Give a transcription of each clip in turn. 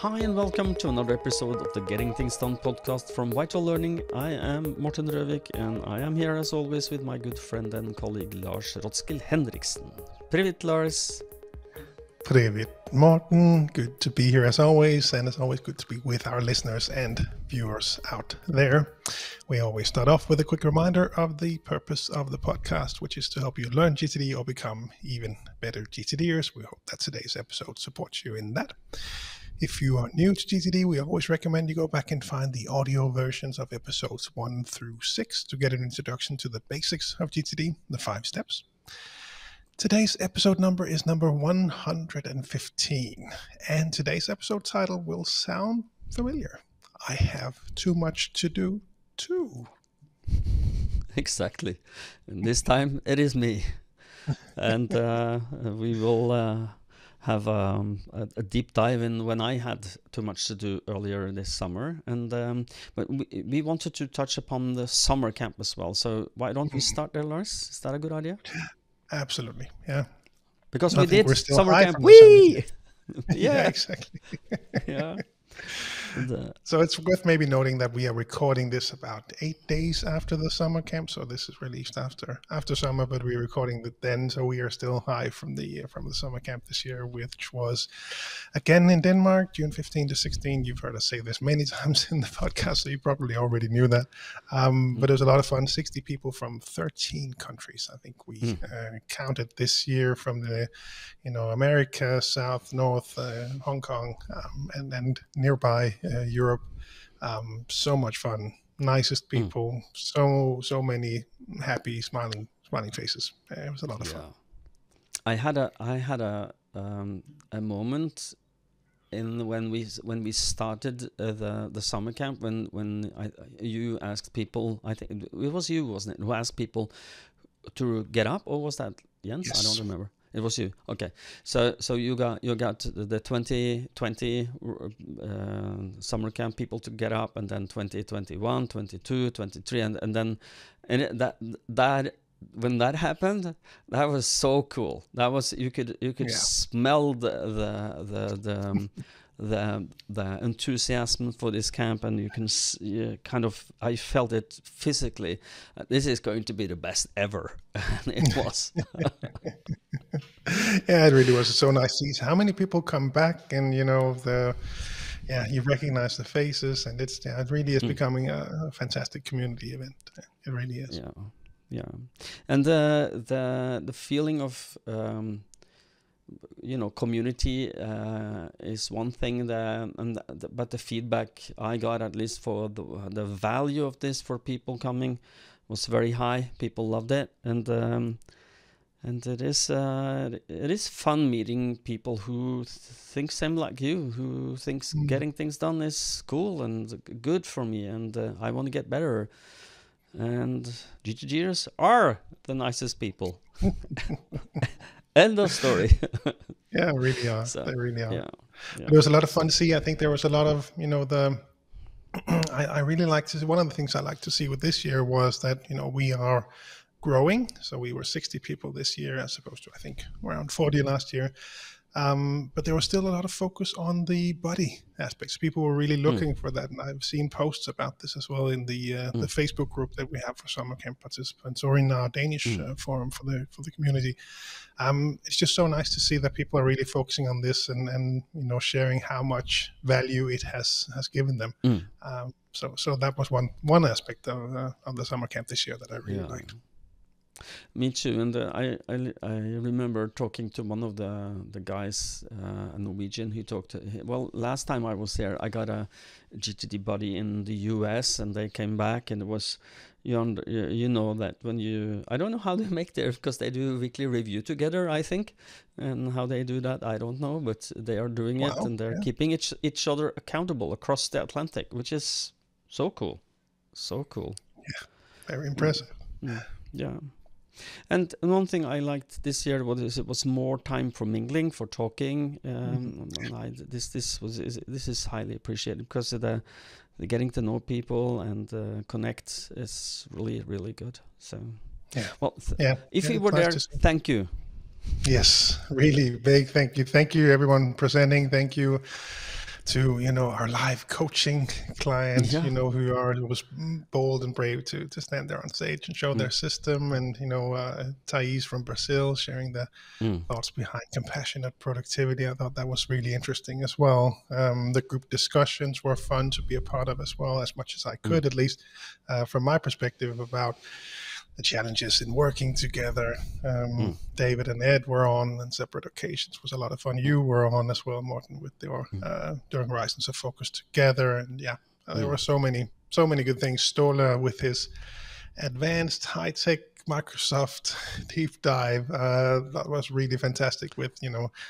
Hi and welcome to another episode of the Getting Things Done podcast from Vital Learning. I am Morten and I am here as always with my good friend and colleague Lars Henriksen. Привет, Lars. Привет, Morten. Good to be here as always, and as always good to be with our listeners and viewers out there. We always start off with a quick reminder of the purpose of the podcast, which is to help you learn GTD or become even better GTDers. We hope that today's episode supports you in that. If you are new to GTD, we always recommend you go back and find the audio versions of episodes 1 through 6 to get an introduction to the basics of GTD, the 5 steps. Today's episode number is number 115, and today's episode title will sound familiar. I have too much to do too. Exactly. And this time it is me. And we will have a deep dive in when I had too much to do earlier this summer. And but we wanted to touch upon the summer camp as well. So why don't we start there, Lars? Is that a good idea? Absolutely, yeah. Because we did summer camp. Whee! Yeah, exactly. Yeah. And, so it's worth maybe noting that we are recording this about 8 days after the summer camp. So this is released after summer, but we're recording it then. So we are still high from the summer camp this year, which was again in Denmark, June 15 to 16. You've heard us say this many times in the podcast, so you probably already knew that. But it was a lot of fun. 60 people from 13 countries. I think we counted this year from the, America, South, North, Hong Kong, and nearby. Europe, so much fun, nicest people, so many happy, smiling faces. It was a lot of fun. I had a moment in when we started the summer camp when you asked people. I think it was you, wasn't it, who asked people to get up, or was that Jens? Yes. I don't remember. It was you. Okay. So you got the 2020 summer camp people to get up, and then 2021, 22, 23, and then that when that happened, that was so cool. That was you could smell the enthusiasm for this camp, and you can I felt it physically. This is going to be the best ever. And it was. Yeah, it really was so nice to see how many people come back, and you recognize the faces, and it really is becoming a fantastic community event. It really is. Yeah, and the feeling of community is one thing, but the feedback I got, at least for the value of this for people coming, was very high. People loved it, and it is fun meeting people who think same like you, who thinks getting things done is cool and good for me, and I want to get better. And GTGers are the nicest people. End of story. Yeah, really are. So, they really are. Yeah. It was a lot of fun to see. I think there was a lot of, I really like to see, one of the things I like to see with this year was that, we are growing. So we were 60 people this year as opposed to, I think, around 40 last year. But there was still a lot of focus on the body aspects. People were really looking for that. And I've seen posts about this as well in the Facebook group that we have for summer camp participants, or in our Danish forum for the community. It's just so nice to see that people are really focusing on this and sharing how much value it has given them. So that was one aspect of the summer camp this year that I really liked. Me too, and I remember talking to one of the guys, a Norwegian, who talked to, last time I was there, I got a GTD buddy in the US, and they came back, and it was, that when I don't know how they make there, because they do a weekly review together, I think, and how they do that, I don't know, but they are doing it, and they're keeping each other accountable across the Atlantic, which is so cool. So cool. Yeah, very impressive. Yeah. And one thing I liked this year it was more time for mingling, for talking. This is highly appreciated, because the getting to know people and connect is really, really good. So, if you were there, thank you. Yes, really big thank you. Thank you, everyone presenting. Thank you to our live coaching clients, Yeah. who was bold and brave to stand there on stage and show their system, and Thais from Brazil sharing the Mm. thoughts behind compassionate productivity. I thought that was really interesting as well. The group discussions were fun to be a part of as well, as much as I Mm. could, at least from my perspective, about the challenges in working together. Mm. David and Ed were on separate occasions. It was a lot of fun. You were on as well, Morten, with your Mm. during Horizons of Focus together, and there Mm. were so many good things. Stola with his advanced high-tech Microsoft deep dive, that was really fantastic, with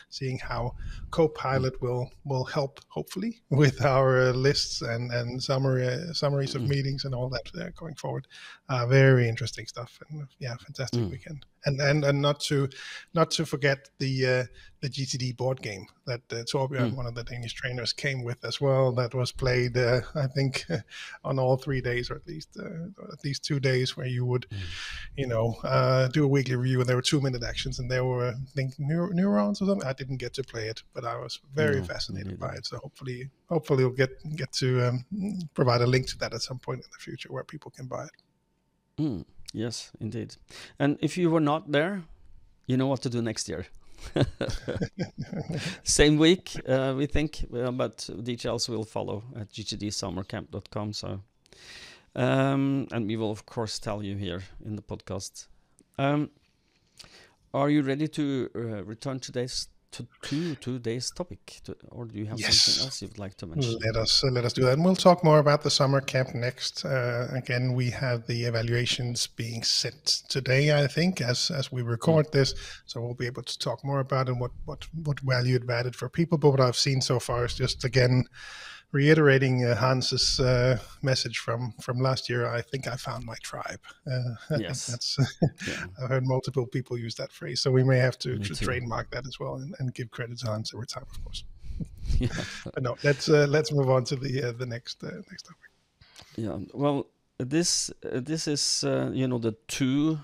seeing how Mm. Copilot will help, hopefully, with our lists and summaries of Mm. meetings and all that going forward. Very interesting stuff, and fantastic Mm. weekend. And not to forget the GTD board game that Torbjørn, Mm. one of the Danish trainers, came with as well. That was played, I think, on all 3 days, or at least 2 days, where you would, Mm. do a weekly review, and there were 2-minute actions, and there were, I think, neurons or something. I didn't get to play it, but I was very No, me fascinated by neither. it. So hopefully we'll get to provide a link to that at some point in the future where people can buy it. Mm. Yes, indeed. And if you were not there, you know what to do next year. Same week, we think, but details will follow at gtdsummercamp.com. So, and we will of course tell you here in the podcast. Are you ready to return to today's topic, or do you have something else you'd like to mention? Let us do that, and we'll talk more about the summer camp next. Again, we have the evaluations being sent today, I think, as we record this, so we'll be able to talk more about it and what value it added for people. But what I've seen so far is just, again, reiterating Hans's message from last year. I think I found my tribe. I think that's I've heard multiple people use that phrase, so we may have to trademark that as well, and give credit to Hans every time, of course. But no, let's move on to the next topic. Yeah, well, this is the two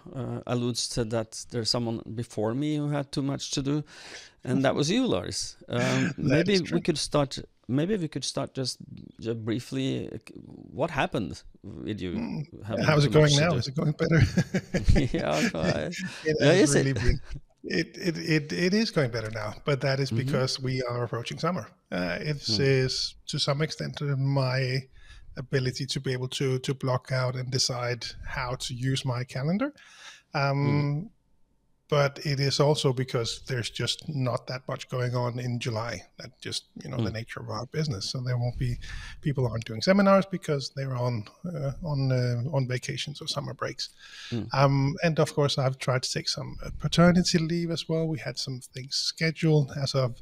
alludes to that there's someone before me who had too much to do, and that was you, Lars. Maybe we could start. Maybe we could start just briefly. What happened with you? How's it going now? Is it going better? It is going better now, but that is because we are approaching summer. It is to some extent my ability to be able to block out and decide how to use my calendar. But it is also because there's just not that much going on in July. That just, the nature of our business. So there won't be, people aren't doing seminars because they're on vacations or summer breaks. And of course, I've tried to take some paternity leave as well. We had some things scheduled. As of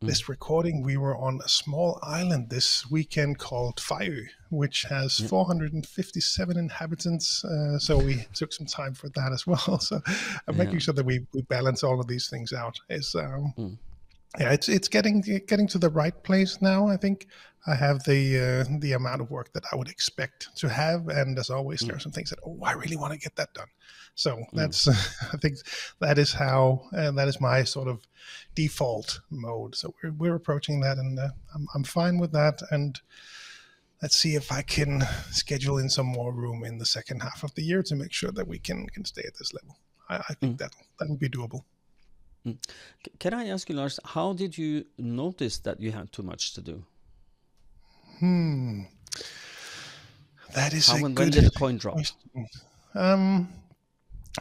this recording, we were on a small island this weekend called Fejø, which has 457 inhabitants. So we took some time for that as well. So I'm making sure that we balance all of these things out. It's getting to the right place now. I think I have the amount of work that I would expect to have, and as always, there are some things that I really want to get that done. So that's I think that is how that is my sort of default mode. So we're approaching that, and I'm fine with that. And let's see if I can schedule in some more room in the second half of the year to make sure that we can stay at this level. I think that will be doable. Can I ask you, Lars, how did you notice that you had too much to do? That is when did the coin drop?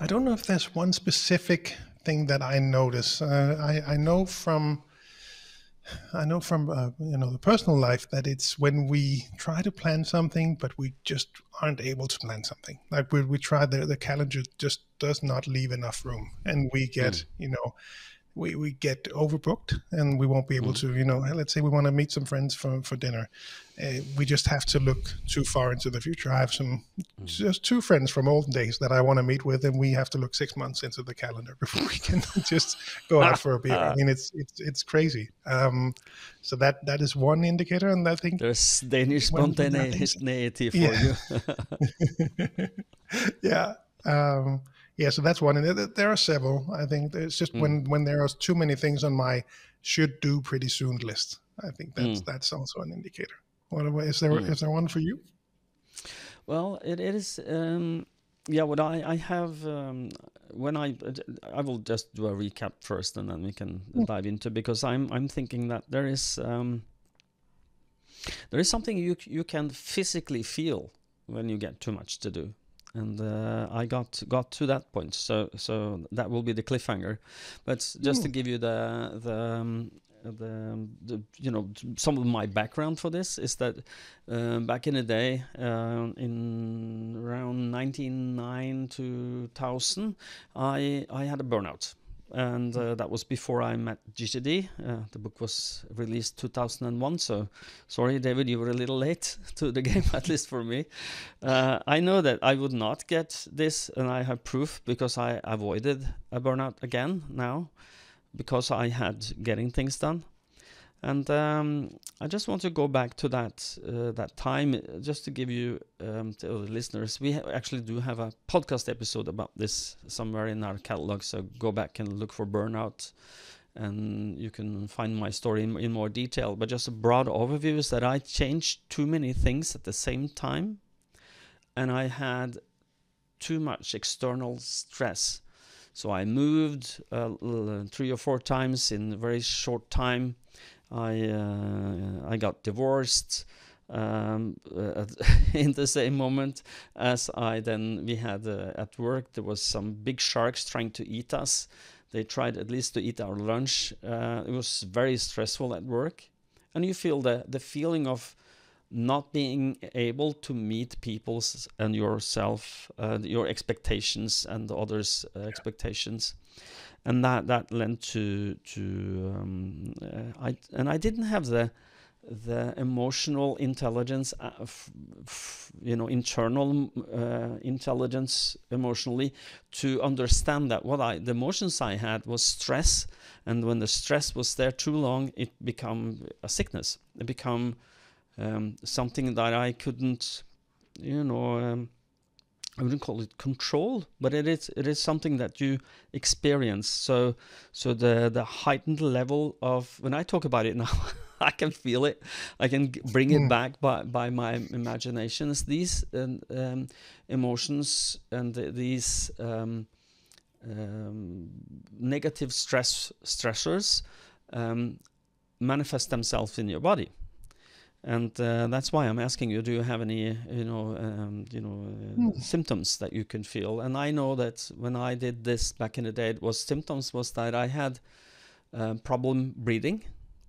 I don't know if there's one specific thing that I notice. I know from the personal life that it's when we try to plan something, but we just aren't able to plan something. Like we try, the calendar just does not leave enough room, and we get we get overbooked, and we won't be able to, let's say we want to meet some friends for dinner. We just have to look too far into the future. I have just 2 friends from olden days that I want to meet with, and we have to look 6 months into the calendar before we can just go out for a beer. I mean, it's crazy. So that is one indicator, and I think there's Danish spontaneity for you. So that's one. And there are several. I think it's just when there are too many things on my should do pretty soon list. I think that's also an indicator. What is there? Is there one for you? Well, it is. Yeah, what I have when I will just do a recap first, and then we can dive into, because I'm thinking that there is something you can physically feel when you get too much to do, and I got to that point. So that will be the cliffhanger. But just to give you the some of my background for this is that back in the day, in around 1999 to 2000, I had a burnout. And that was before I met GTD. The book was released 2001, so sorry, David, you were a little late to the game, at least for me. I know that I would not get this, and I have proof because I avoided a burnout again now, because I had getting things done. And I just want to go back to that time, just to give you, to the listeners, we actually do have a podcast episode about this somewhere in our catalog, so go back and look for burnout, and you can find my story in more detail. But just a broad overview is that I changed too many things at the same time, and I had too much external stress. So I moved 3 or 4 times in a very short time. I got divorced in the same moment as we had at work. There was some big sharks trying to eat us. They tried at least to eat our lunch. It was very stressful at work. And you feel the feeling of not being able to meet people's and yourself, your expectations and others' expectations. And that led to I didn't have the emotional intelligence, internal intelligence emotionally, to understand that the emotions I had was stress, and when the stress was there too long, it became a sickness. It became something that I couldn't, I wouldn't call it control, but it is something that you experience. So the heightened level of, when I talk about it now, I can feel it. I can bring it back by my imaginations. These emotions and these negative stressors manifest themselves in your body. And that's why I'm asking you, do you have any, symptoms that you can feel? And I know that when I did this back in the day, symptoms was that I had problem breathing,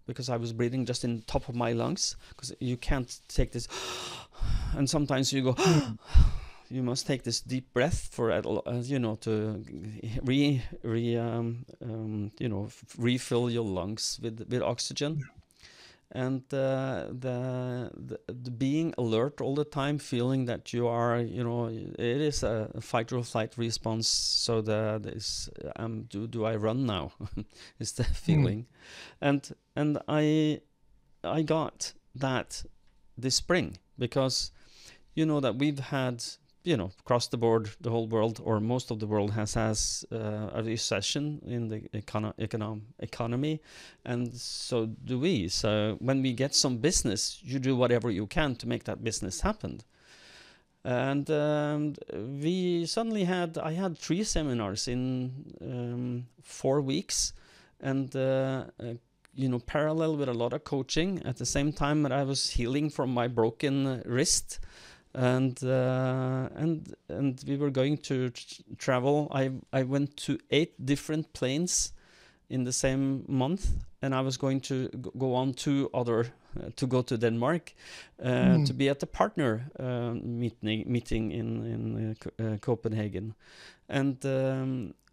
because I was breathing just in top of my lungs, because you can't take this, and sometimes you go, you must take this deep breath for, to refill your lungs with oxygen. And the being alert all the time, feeling that you are, it is a fight or flight response. So do I run now? Is the feeling, and I got that this spring, because that we've had, across the board, the whole world, or most of the world has a recession in the economy, and so do we. So when we get some business, you do whatever you can to make that business happen. And I had 3 seminars in 4 weeks, and parallel with a lot of coaching at the same time that I was healing from my broken wrist. And we were going to travel. I went to 8 different planes in the same month, and I was going to go on 2 other to go to Denmark to be at the partner meeting in Copenhagen. And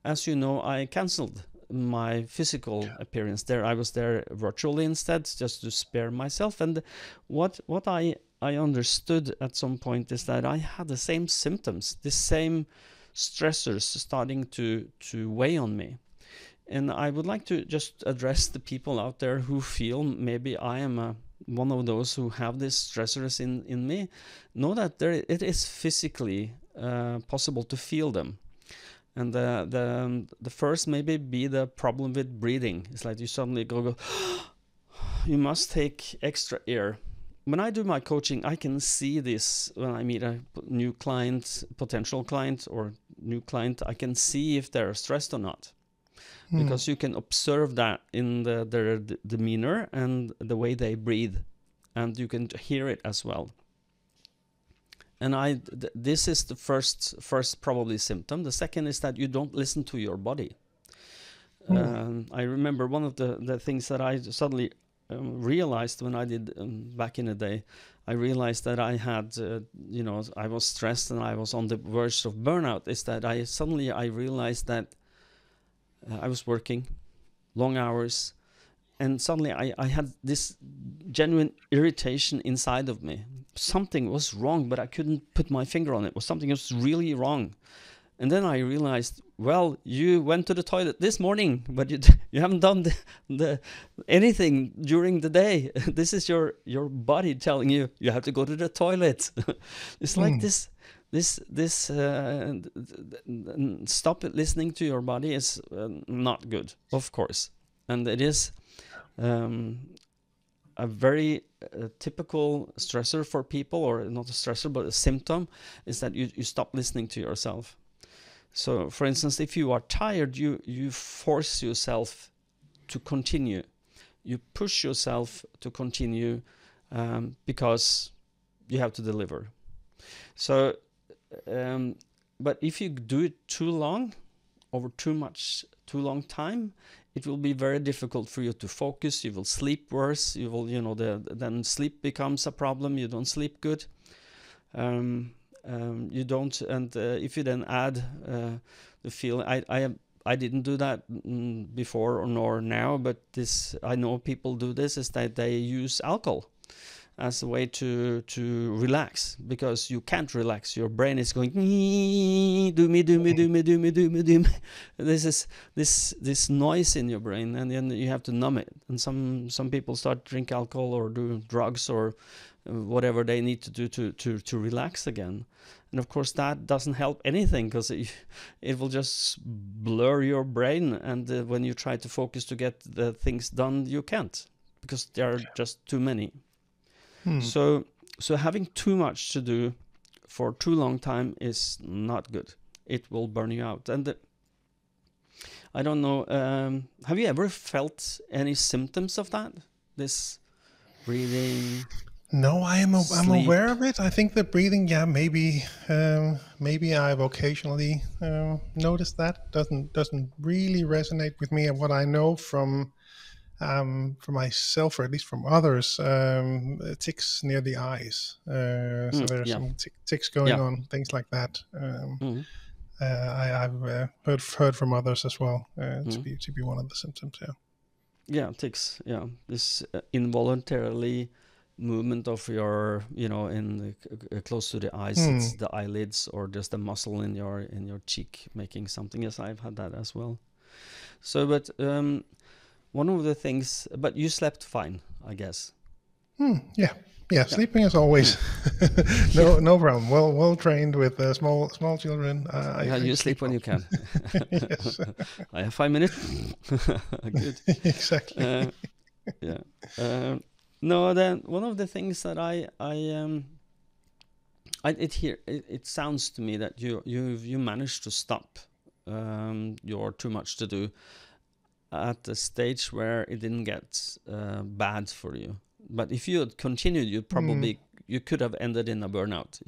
as you know, I cancelled my physical appearance there. I was there virtually instead, just to spare myself. And what I understood at some point is that I had the same symptoms, the same stressors starting to weigh on me. And I would like to just address the people out there who feel maybe I am one of those who have these stressors in me. Know that it is physically possible to feel them. And the first maybe be the problem with breathing. It's like you suddenly go you must take extra air. When I do my coaching, I can see this when I meet a new client, potential client or new client. I can see if they're stressed or not, because you can observe that in their demeanor and the way they breathe, and you can hear it as well. And this is the first probably symptom. The second is that you don't listen to your body. I remember one of the things that I suddenly realized when I did back in the day. I realized that I had, I was stressed and I was on the verge of burnout. Is that I realized that I was working long hours, and suddenly I had this genuine irritation inside of me. Something was wrong, but I couldn't put my finger on it. Something was really wrong. And then I realized, well, you went to the toilet this morning, but you haven't done anything during the day. This is your body telling you have to go to the toilet. It's like this stop listening to your body is not good, of course. And it is a very typical stressor for people, or not a stressor, but a symptom, is that you stop listening to yourself. So, for instance, if you are tired, you force yourself to continue. You push yourself to continue because you have to deliver. So, but if you do it too long, over too long time, it will be very difficult for you to focus. You will sleep worse. You will, then sleep becomes a problem. You don't sleep good. You don't, and if you then add the feeling, I didn't do that before nor now, but I know people do this, is that they use alcohol as a way to relax, because you can't relax. Your brain is going do me. This is this noise in your brain, and then you have to numb it. And some people start to drink alcohol or do drugs or whatever they need to do to relax again. And of course that doesn't help anything, because it will just blur your brain, and when you try to focus to get the things done, you can't, because there are just too many. So having too much to do for too long time is not good. It will burn you out. And I don't know, have you ever felt any symptoms of that? This breathing? No, I'm aware of it. I think the breathing, maybe I've occasionally noticed that. Doesn't really resonate with me. And what I know from myself, or at least from others, tics near the eyes. So there's some tics going on, things like that. I've heard from others as well to be one of the symptoms. Tics. This involuntarily movement of your, in close to the eyes, it's the eyelids, or just a muscle in your cheek making something. Yes, I've had that as well. So, but one of the things, but you slept fine, I guess. Yeah. Sleeping is always no problem. Well trained with small children. You sleep when you can. Yes. I have 5 minutes. Good. Exactly. No, then one of the things that it sounds to me that you managed to stop your too much to do at the stage where it didn't get bad for you. But if you had continued, you probably you could have ended in a burnout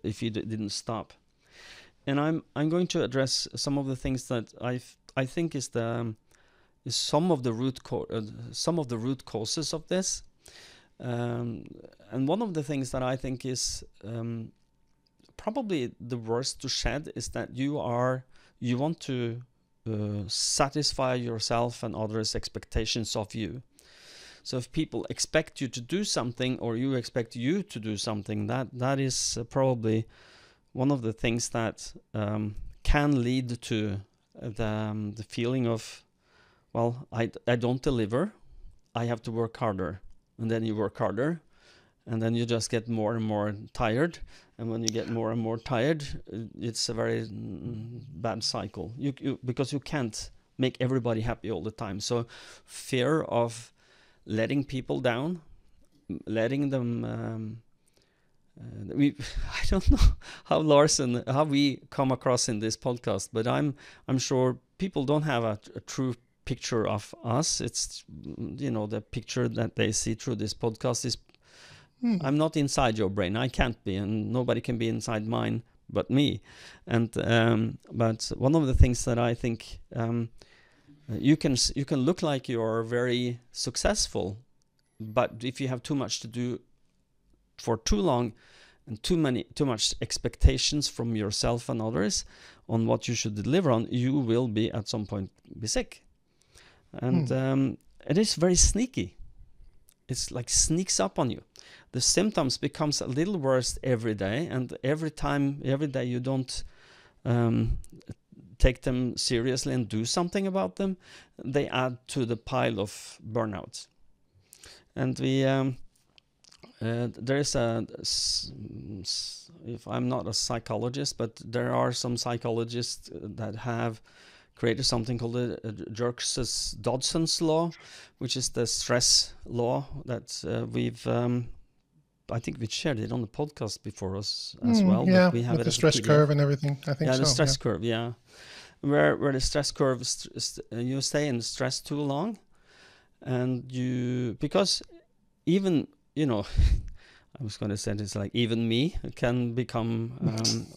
if you didn't stop. And I'm going to address some of the things that I think is some of the root causes of this. And one of the things that I think is probably the worst to shed is that you want to satisfy yourself and others' expectations of you. So if people expect you to do something, or you expect you to do something, that is probably one of the things that can lead to the feeling of, well, I don't deliver, I have to work harder. And then you work harder, and then you just get more and more tired. And when you get more and more tired, it's a very bad cycle. Because you can't make everybody happy all the time. So fear of letting people down, letting them. I don't know how Lars and how we come across in this podcast, but I'm sure people don't have a true picture of us. It's, you know, the picture that they see through this podcast is. I'm not inside your brain. I can't be, and nobody can be inside mine but me. And but one of the things that I think you can look like you're very successful, but if you have too much to do for too long and too much expectations from yourself and others on what you should deliver on, you will be at some point be sick. And it is very sneaky. It's like sneaks up on you. The symptoms becomes a little worse every day, and every day you don't take them seriously and do something about them, they add to the pile of burnout. And we there is if I'm not a psychologist, but there are some psychologists that have created something called the Jerks-Dodson's law, which is the stress law that we've I think we shared it on the podcast before us as well. Yeah, but we have with it the as stress PDF. curve and everything. I think yeah, so. The stress curve, yeah. Where the stress curve, you stay in stress too long, and because even, you know, I was going to say it's like even me can become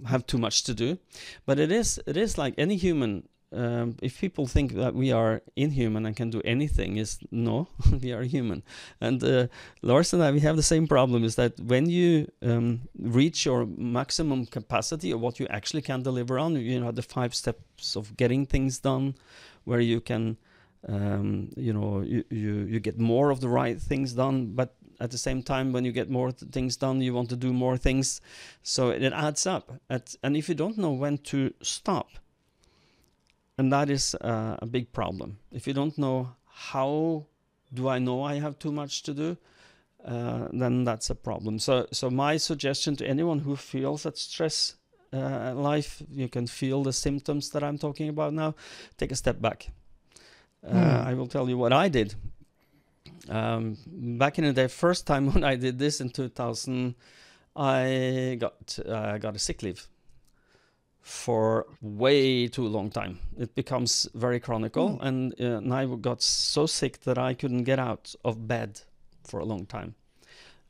have too much to do, but it is like any human. If people think that we are inhuman and can do anything, is no, we are human. And Lars and I, we have the same problem, is that when you reach your maximum capacity of what you actually can deliver on, you know, the 5 steps of getting things done, where you can, you know, you get more of the right things done, but at the same time, when you get more things done, you want to do more things. So it adds up. And if you don't know when to stop, and that is a big problem. If you don't know how do I know I have too much to do, then that's a problem. So my suggestion to anyone who feels that stress life, you can feel the symptoms that I'm talking about now, take a step back. I will tell you what I did. Back in the day, first time when I did this in 2000, I got a sick leave for way too long time. It becomes very chronicle, and I got so sick that I couldn't get out of bed for a long time.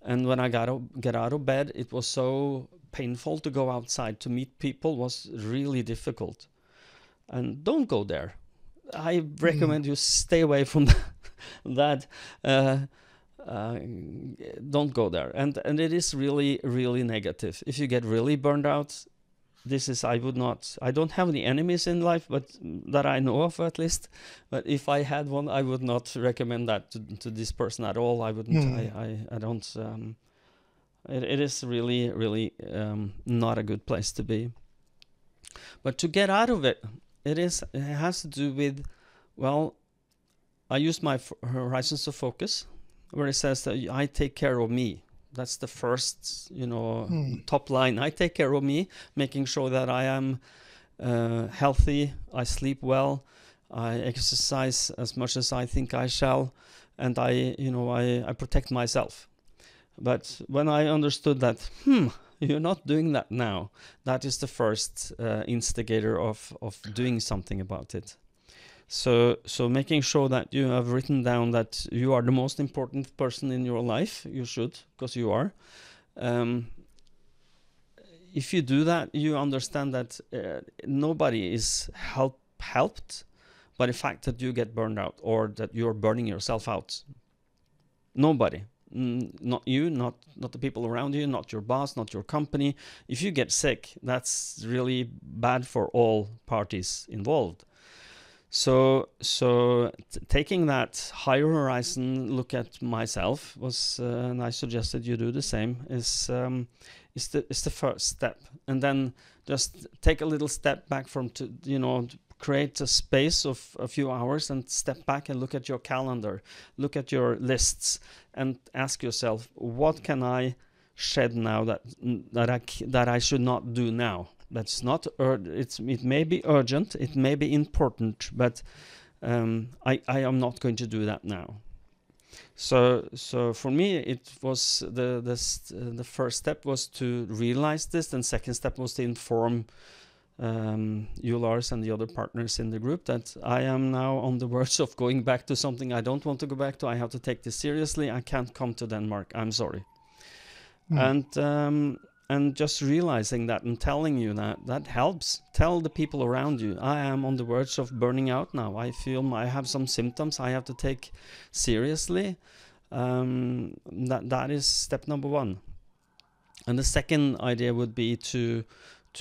And when I get out of bed, it was so painful to go outside to meet people, was really difficult. And don't go there. I recommend you stay away from that. Don't go there. And it is really, really negative. If you get really burned out, I don't have any enemies in life, but that I know of at least. But if I had one, I would not recommend that to this person at all. I wouldn't. I don't. It is really, really not a good place to be. But to get out of it, it has to do with, well, I use my horizons of focus, where it says that I take care of me. That's the first, you know, top line. I take care of me, making sure that I am healthy, I sleep well, I exercise as much as I think I shall, and I protect myself. But when I understood that, you're not doing that now, that is the first instigator of doing something about it. So making sure that you have written down that you are the most important person in your life. You should, because you are. If you do that, you understand that nobody is helped by the fact that you get burned out or that you're burning yourself out. Nobody. Not you, not the people around you, not your boss, not your company. If you get sick, that's really bad for all parties involved. So taking that higher horizon look at myself was, and I suggested you do the same, is the first step, and then just take a little step back create a space of a few hours and step back and look at your calendar, look at your lists, and ask yourself, what can I shed now that I should not do now? That's not it may be urgent, it may be important, but I am not going to do that now. So for me, it was the first step was to realize this, and second step was to inform you, Lars, and the other partners in the group that I am now on the verge of going back to something I don't want to go back to. I have to take this seriously. I can't come to Denmark. I'm sorry. And just realizing that and telling you that helps. Tell the people around you, I am on the verge of burning out now. I feel I have some symptoms I have to take seriously. That is step number one. And the second idea would be to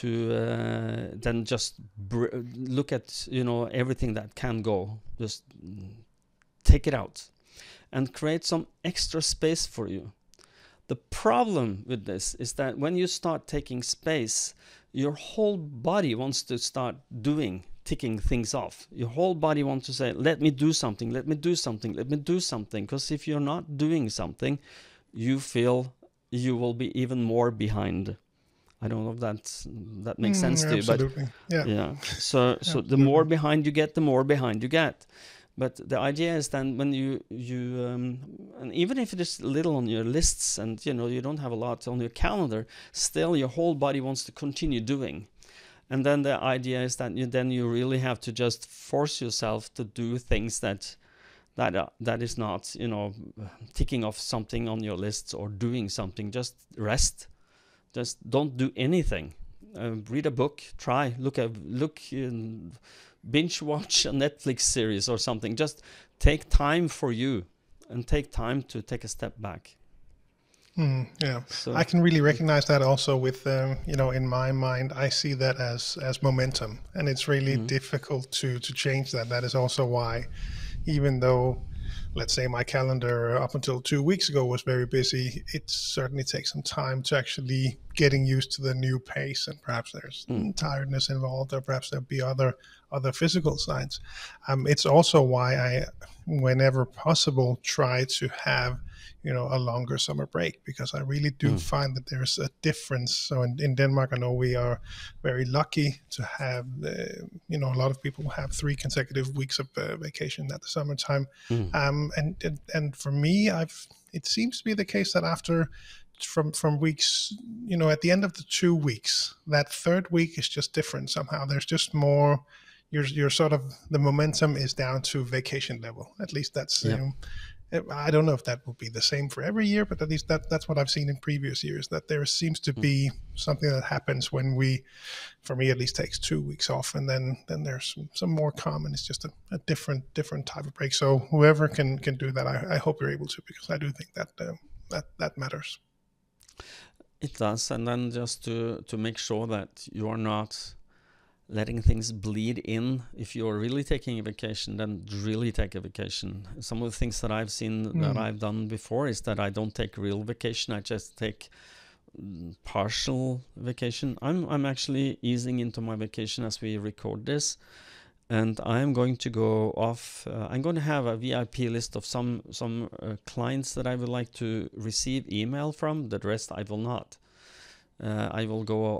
then just look at everything that can go. Just take it out and create some extra space for you. The problem with this is that when you start taking space, your whole body wants to start ticking things off. Your whole body wants to say, let me do something, let me do something, let me do something. Because if you're not doing something, you feel you will be even more behind. I don't know if that makes sense to you. Absolutely. But yeah. So the more behind you get, the more behind you get. But the idea is then when you and even if it is little on your lists and you don't have a lot on your calendar, still your whole body wants to continue doing. And then the idea is that you really have to just force yourself to do things that is not ticking off something on your lists or doing something. Just rest. Just don't do anything. Read a book. Look binge watch a Netflix series or something. Just take time for you and take time to take a step back. So, I can really recognize that also with, in my mind, I see that as momentum, and it's really difficult to change that. That is also why, even though, let's say my calendar up until 2 weeks ago was very busy, it certainly takes some time to actually getting used to the new pace, and perhaps there's tiredness involved, or perhaps there'll be other physical signs. It's also why I, whenever possible, try to have a longer summer break, because I really do find that there's a difference. So in Denmark, I know we are very lucky to have, a lot of people have 3 consecutive weeks of vacation at the summertime. And for me, it seems to be the case that after from weeks, at the end of the 2 weeks, that third week is just different somehow. There's just more. You're sort of, the momentum is down to vacation level. At least that's. I don't know if that will be the same for every year, but at least that's what I've seen in previous years, that there seems to be something that happens when for me at least, takes 2 weeks off, and then there's some more calm, and it's just a different type of break. So whoever can do that, I hope you're able to, because I do think that matters. It does. And then just to make sure that you are not letting things bleed in. If you're really taking a vacation, then really take a vacation. Some of the things that I've seen that I've done before is that I don't take real vacation. I just take partial vacation. I'm actually easing into my vacation as we record this, and I'm going to go off. I'm going to have a VIP list of some clients that I would like to receive email from. The rest I will not. I will go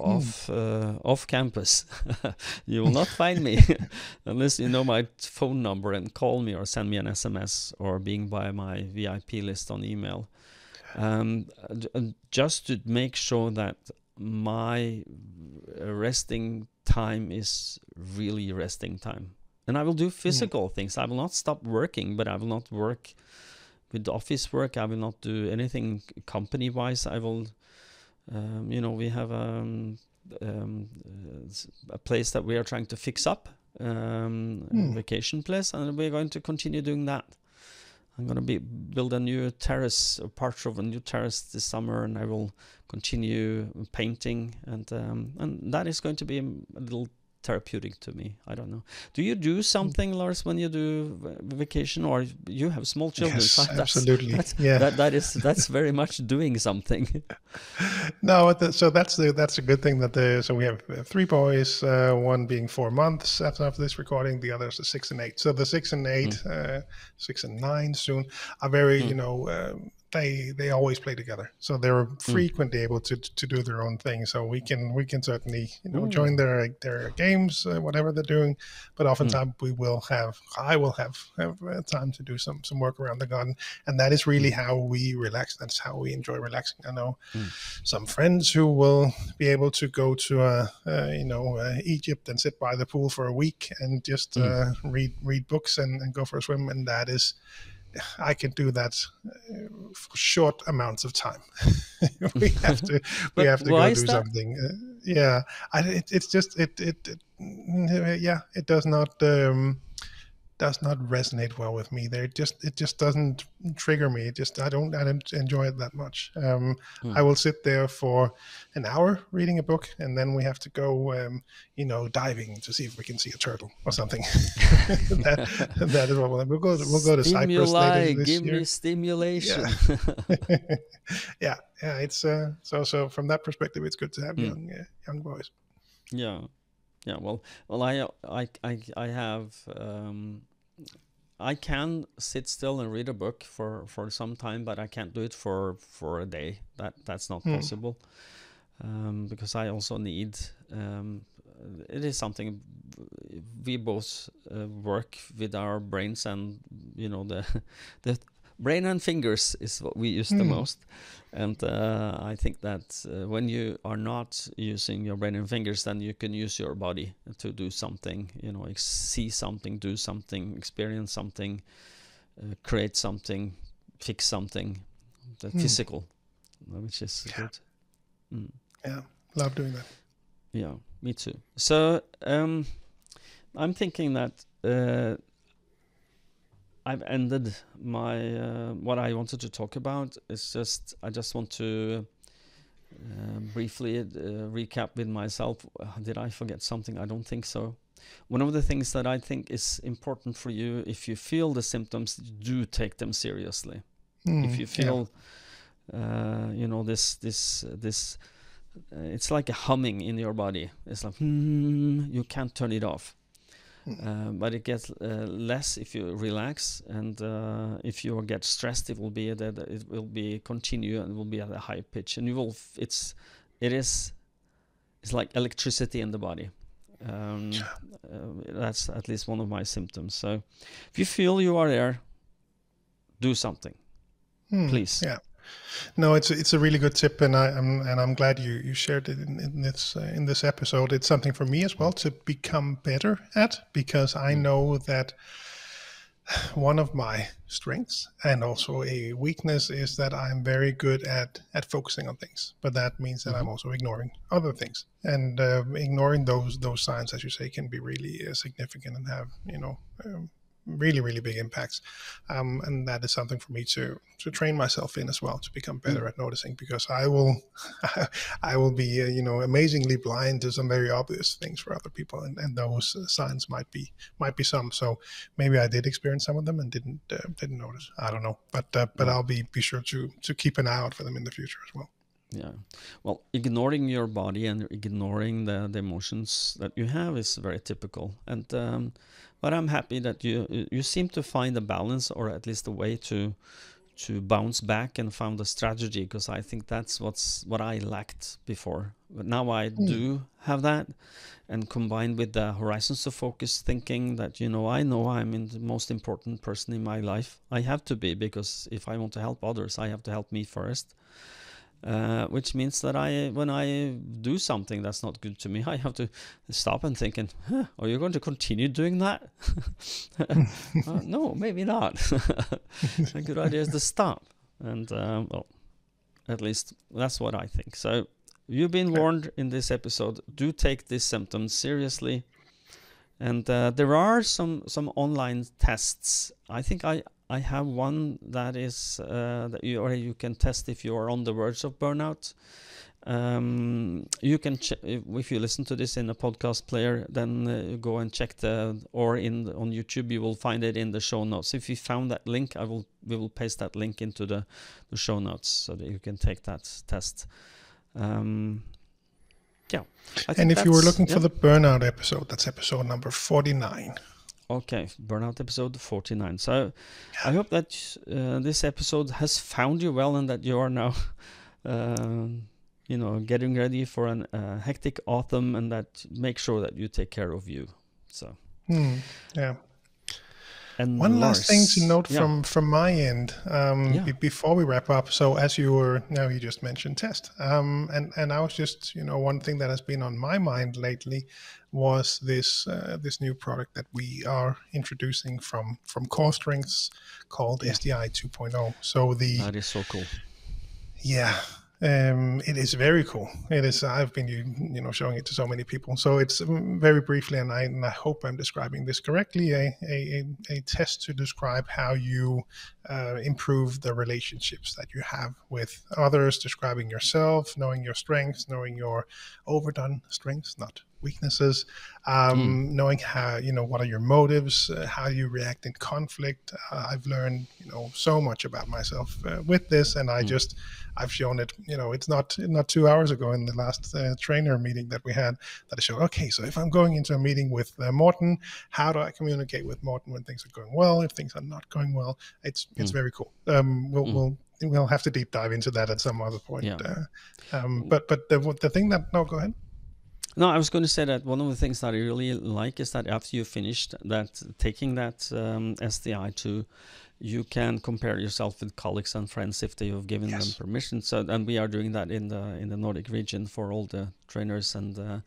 off campus. You will not find me unless you know my phone number and call me or send me an SMS or being by my VIP list on email. Just to make sure that my resting time is really resting time. And I will do physical things. I will not stop working, but I will not work with office work. I will not do anything company-wise. I will... we have a place that we are trying to fix up, a vacation place, and we're going to continue doing that. I'm going to build a new terrace, or part of a new terrace this summer, and I will continue painting, and that is going to be a little therapeutic to me. I don't know. Do you do something, Lars, when you do vacation, or you have small children? Yes, absolutely. That's very much doing something. No, so that's a good thing so we have 3 boys, one being 4 months after this recording, the others are 6 and 8. So the 6 and 8, 6 and 9 soon, are very they always play together, so they're frequently able to do their own thing. So we can certainly join their games, whatever they're doing, but oftentimes I will have time to do some work around the garden, and that is really how we relax. That's how we enjoy relaxing. I know some friends who will be able to go to Egypt and sit by the pool for a week and just read books and go for a swim, and that is, I can do that for short amounts of time. we have to go do something. It does not resonate well with me. It just doesn't trigger me. I don't enjoy it that much. I will sit there for an hour reading a book, and then we have to go diving to see if we can see a turtle or something. that is what we'll go to Cyprus later this year. Give me stimulation. Yeah. It's so from that perspective, it's good to have young boys. Yeah. Well, I have. I can sit still and read a book for some time, but I can't do it for a day. That's not possible, because I also need. It is something we both work with our brains, and the brain and fingers is what we use the most. And I think that when you are not using your brain and fingers, then you can use your body to do something, see something, do something, experience something, create something, fix something, the physical, which is good. Yeah, love doing that. Yeah, me too. So I'm thinking that I've ended my what I wanted to talk about. I just want to briefly recap with myself. Did I forget something? I don't think so. One of the things that I think is important for you, if you feel the symptoms, do take them seriously. If you feel, this, it's like a humming in your body. It's like you can't turn it off. But it gets less if you relax, and if you get stressed, it will be continue and will be at a high pitch, and you will. It's like electricity in the body. That's at least one of my symptoms. So, if you feel you are there, do something, please. Yeah. No, it's a really good tip, and I'm glad you shared it in this episode. It's something for me as well to become better at, because I know that one of my strengths and also a weakness is that I'm very good at focusing on things, but that means that I'm also ignoring other things, and ignoring those signs, as you say, can be really significant and have really, really big impacts. And that is something for me to train myself in as well, to become better at noticing, because I will be, amazingly blind to some very obvious things for other people. And those signs might be some. So maybe I did experience some of them and didn't notice. I don't know, but I'll be sure to keep an eye out for them in the future as well. Yeah. Well, ignoring your body and ignoring the emotions that you have is very typical. And, but I'm happy that you seem to find a balance, or at least a way to bounce back, and found a strategy, because I think that's what I lacked before. But now I do have that, and combined with the horizons of focus thinking that, I know I'm the most important person in my life. I have to be, because if I want to help others, I have to help me first. Which means that when I do something that's not good to me, I have to stop and think, are you going to continue doing that? No, maybe not. A good idea is to stop. And, at least that's what I think. So you've been warned in this episode. Do take these symptoms seriously. And there are some online tests. I think I have one that is that you can test if you are on the verge of burnout. You can if you listen to this in a podcast player, then go and check on YouTube. You will find it in the show notes. If you found that link, we will paste that link into the show notes so that you can take that test. And if you were looking for the burnout episode, that's episode number 49. Okay, burnout episode 49. So I hope that this episode has found you well, and that you are now, getting ready for an hectic autumn, and that make sure that you take care of you. So. Yeah. And One last thing to Lars, note from my end, yeah, before we wrap up. So as you just mentioned test, and I was just, one thing that has been on my mind lately was this new product that we are introducing from Core Strengths called yeah, SDI 2.0. So that is so cool. yeah, it is very cool. It is. I've been, showing it to so many people. So it's very briefly, and I hope I'm describing this correctly. A test to describe how you improve the relationships that you have with others, describing yourself, knowing your strengths, knowing your overdone strengths, not weaknesses, knowing how, what are your motives, how you react in conflict. I've learned, so much about myself with this, and I've shown it. It's not 2 hours ago in the last trainer meeting that we had that I showed. Okay, so if I'm going into a meeting with Morten, how do I communicate with Morten when things are going well? If things are not going well, it's very cool. We'll have to deep dive into that at some other point. Yeah. But the thing that go ahead. No, I was going to say that one of the things that I really like is that after you finished that, taking that SDI to, you can compare yourself with colleagues and friends if they have given them permission. So, and we are doing that in the Nordic region for all the trainers, and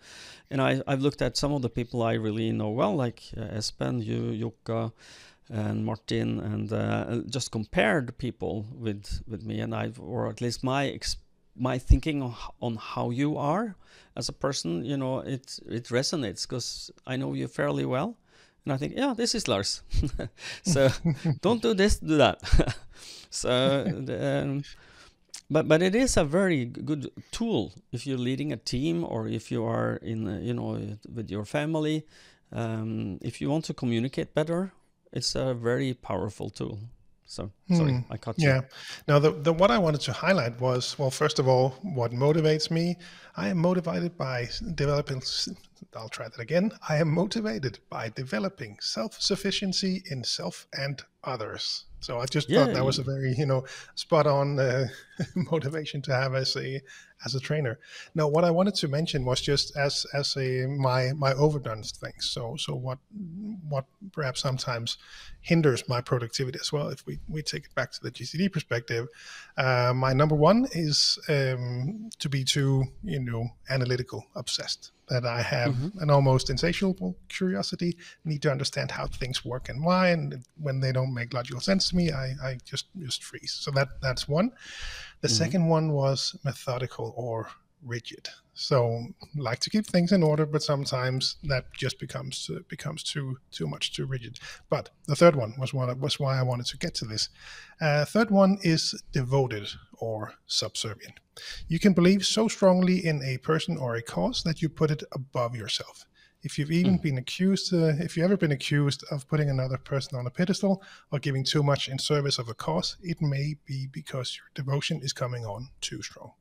I've looked at some of the people I really know well, like Espen, you, Jukka, and Morten, and just compared people with me, and or at least my thinking on how you are as a person, it resonates because I know you fairly well. And I think, yeah, this is Lars. So don't do this, do that. So, but it is a very good tool if you're leading a team, or if you are in, with your family. If you want to communicate better, it's a very powerful tool. So sorry, I cut you. Yeah. Now, the what I wanted to highlight was, well, first of all, what motivates me. I am motivated by developing. I'll try that again. I am motivated by developing self-sufficiency in self and others. So I just thought that was a very, spot on motivation to have as a trainer. Now, what I wanted to mention was just as my overdone things. So what perhaps sometimes hinders my productivity as well. If we take it back to the GCD perspective, my number one is to be too analytical, obsessed. That I have an almost insatiable curiosity, need to understand how things work and why, and when they don't make logical sense to me, I just freeze. So that's one. The second one was methodical or rigid. So like to keep things in order, but sometimes that just becomes too much, too rigid. But the third one was why I wanted to get to this. Third one is devoted or subservient. You can believe so strongly in a person or a cause that you put it above yourself. If you've even been accused, if you've ever been accused of putting another person on a pedestal or giving too much in service of a cause, it may be because your devotion is coming on too strong.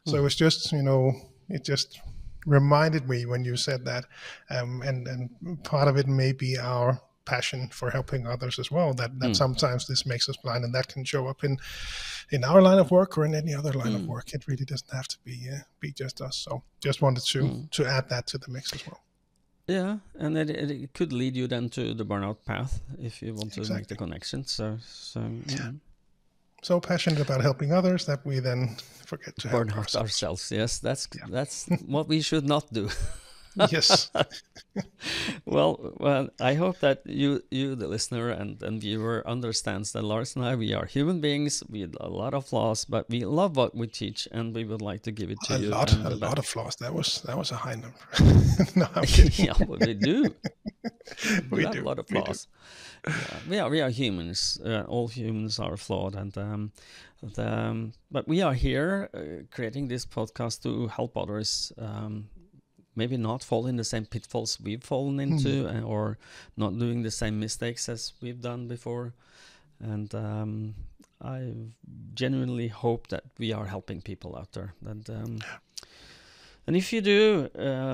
So it's just, it just reminded me when you said that, and part of it may be our passion for helping others as well, that sometimes this makes us blind, and that can show up in our line of work or in any other line of work. It really doesn't have to be just us. So just wanted to add that to the mix as well. Yeah, and it could lead you then to the burnout path if you want to make the connection. So yeah. So passionate about helping others that we then forget to burn help out ourselves. Yes, that's what we should not do. Yes. Well, I hope that you, the listener and viewer, understands that Lars and I, we are human beings with a lot of flaws, but we love what we teach, and we would like to give it to you. A lot of flaws. That was a high number. No, I'm kidding. Yeah, well, we do. we have do. A lot of flaws. We are humans. All humans are flawed, and but we are here creating this podcast to help others. Maybe not fall in the same pitfalls we've fallen into, or not doing the same mistakes as we've done before. And I genuinely hope that we are helping people out there. And And if you do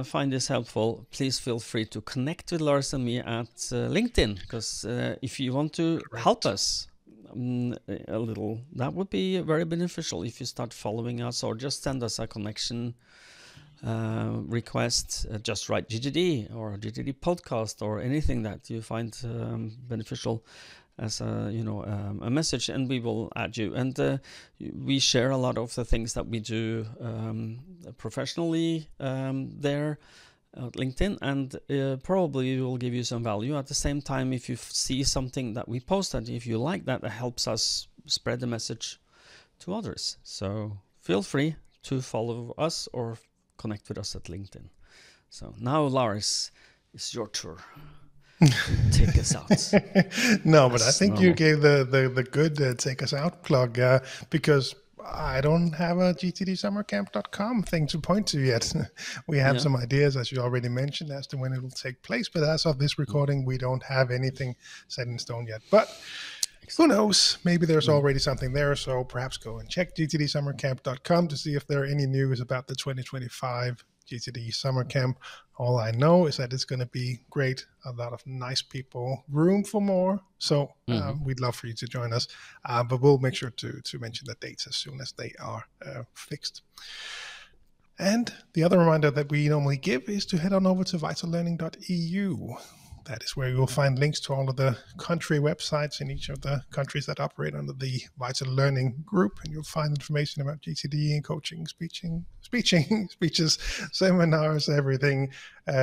find this helpful, please feel free to connect with Lars and me at LinkedIn, because if you want to help us a little, that would be very beneficial if you start following us, or just send us a connection request. Just write GTD or GTD podcast or anything that you find beneficial as a message, and we will add you. And we share a lot of the things that we do professionally there at LinkedIn, and probably will give you some value. At the same time, if you see something that we posted, if you like that, it helps us spread the message to others. So feel free to follow us or connect with us at LinkedIn. So now, Lars, it's your tour. Take us out. No, but I think you gave the good take us out plug, because I don't have a gtdsummercamp.com thing to point to yet. We have some ideas, as you already mentioned, as to when it will take place, but as of this recording, we don't have anything set in stone yet. But who knows? Maybe there's already something there, so perhaps go and check gtdsummercamp.com to see if there are any news about the 2025 GTD Summer Camp. All I know is that it's going to be great. A lot of nice people, room for more. So we'd love for you to join us. But we'll make sure to mention the dates as soon as they are fixed. And the other reminder that we normally give is to head on over to VitalLearning.eu. That is where you'll find links to all of the country websites in each of the countries that operate under the Vital Learning group. And you'll find information about GTD and coaching, speeches, seminars, everything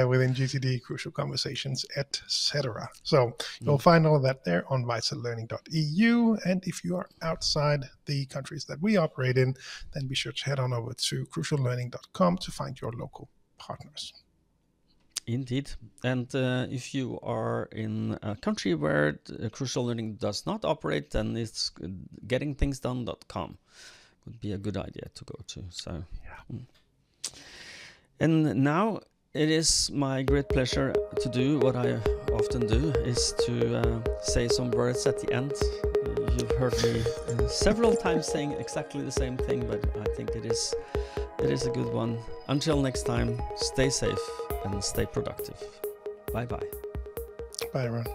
within GTD, crucial conversations, etc. So you'll find all of that there on VitalLearning.eu. And if you are outside the countries that we operate in, then be sure to head on over to cruciallearning.com to find your local partners. Indeed. And if you are in a country where Crucial Learning does not operate, then it's gettingthingsdone.com would be a good idea to go to. So, And now it is my great pleasure to do what I often do, is to say some words at the end. You've heard me several times saying exactly the same thing, but I think it is a good one. Until next time, stay safe and stay productive. Bye-bye. Bye, everyone.